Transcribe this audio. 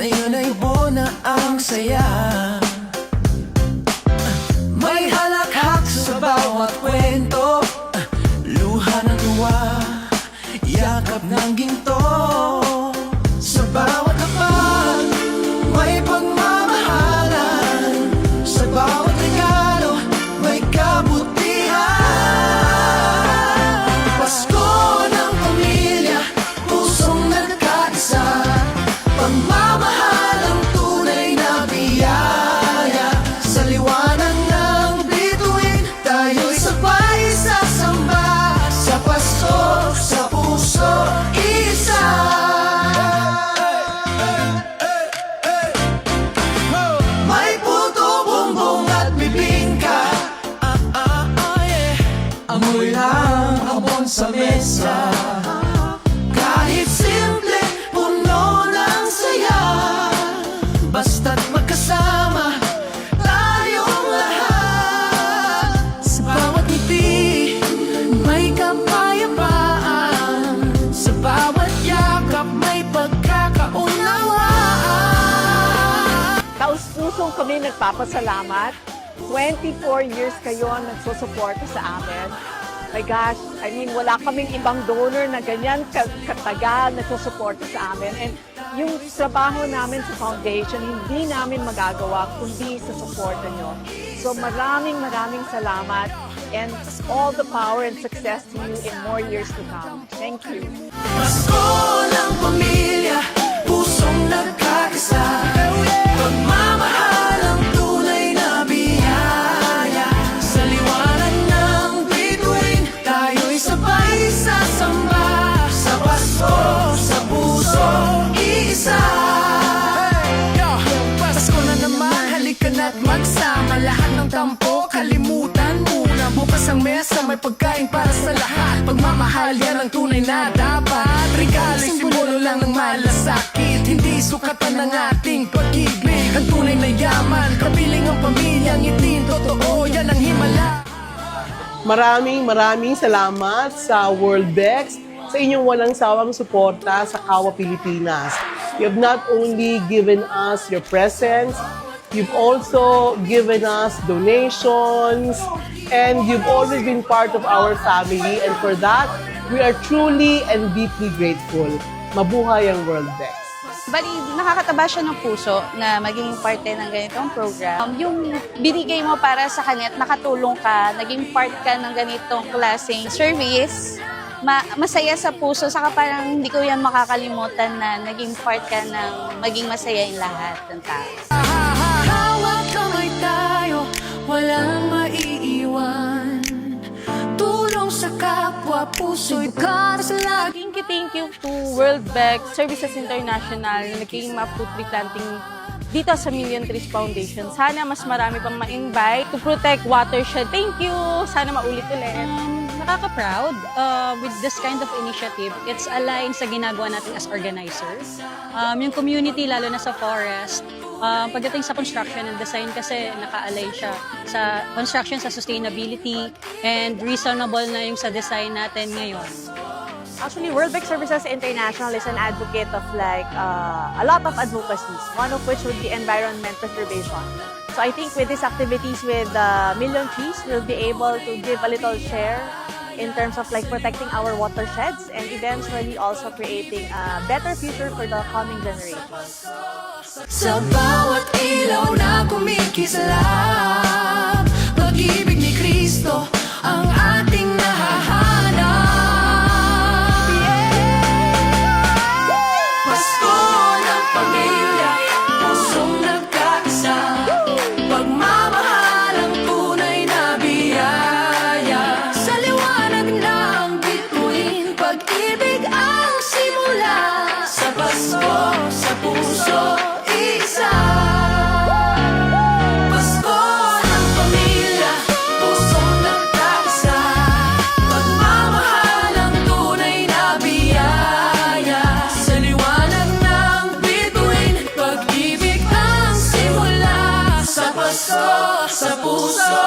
Ngayon ay buo na ang saya. May halakhak sa bawat kwento, luha ng tuwa, yakap ng ginto. Sa bawat lapag, may pagmamahalan. Sa bawat regalo, may kabutihan. Pasko ng pamilya, pusong nagkaisa. Pagmamahal ang tunay na biyaya. Sa liwanag ng bituin, tayo'y sabay sasamba. Sa Pasko, sa puso, isa. May puto, bumbong at bibingka. Amoy lang hamon sa mesa. Kahit simple, puno ng saya. Basta't magkasama, tayong lahat. Sa bawat ngiti, may kapayapaan. Sa bawat yakap, may pagkakaunawaan. Taus-pusong kami nagpapasalamat. 24 years kayo nagsusuporta sa amin. My gosh, I mean, wala kaming ibang donor na ganyan katagal nagsusuporta sa amin. And yung trabaho namin sa foundation, hindi namin magagawa kundi sa suporta nyo. So maraming salamat and all the power and success to you in more years to come. Thank you. Pasko ng pamilya, pusong nagkakaisa. Pagmamahal ang tunay na biyaya. Sa liwanag ng bituin, tayo'y sabay sasamba. Sa Pasko, sa puso, isa. Pasko na naman, halika na't magsama. Lahat ng tampo, kalimutan muna. Bukas ang mesa, may pagkain para sa lahat. Pagmamahal, yan ang tunay na dapat. Regalo, simbolo lang ng malasakit. Hindi sukatan ng ating pag-ibig. Ang tunay na yaman, kapiling ang pamilyang itin. Totoo, yan ang himala. Maraming salamat sa Worldbex sa inyong walang sawang suporta sa Kawa Pilipinas. You have not only given us your presence, you've also given us donations, and you've always been part of our family. And for that, we are truly and deeply grateful. Mabuhay ang Worldbex. Bali, nakakataba siya ng puso na maging parte ng ganitong program. Yung binigay mo para sa kanya at nakatulong ka, naging part ka ng ganitong klaseng service, masaya sa puso. Saka parang hindi ko yan makakalimutan na naging part ka ng maging masaya yung lahat ng tao. Hawak kamay tayo, walang maiiwan. Tulong sa kapwa, puso'y para sa lagi. Thank you to Worldbex Services International na naging food tree planting dito sa Million Trees Foundation. Sana mas marami pang ma-invite to protect watershed. Thank you! Sana maulit-ulit. Nakaka-proud with this kind of initiative. It's aligned sa ginagawa natin as organizers. Yung community, lalo na sa forest, pagdating sa construction and design kasi naka-align siya sa construction, sa sustainability, and reasonable na yung sa design natin ngayon. Actually, Worldbex Services International is an advocate of a lot of advocacies, one of which would be environment preservation. So I think with these activities with Million Trees, we'll be able to give a little share in terms of protecting our watersheds and eventually also creating a better future for the coming generations. Sa bawat ilaw na kumikislap, pag-ibig ni Kristo ang ating nahahanap. Pasko ng pamilya, pusong nagkaisa. Pagmamahal ang tunay na biyaya. Sa liwanag ng bituin, pag-ibig ang simula. Sa Pasko, sa puso, isa. Pasko ng pamilya, pusong nagkaisa. Pagmamahal ang tunay na biyaya. Sa liwanag ng bituin, pag-ibig ang simula. Sa Pasko, sa puso,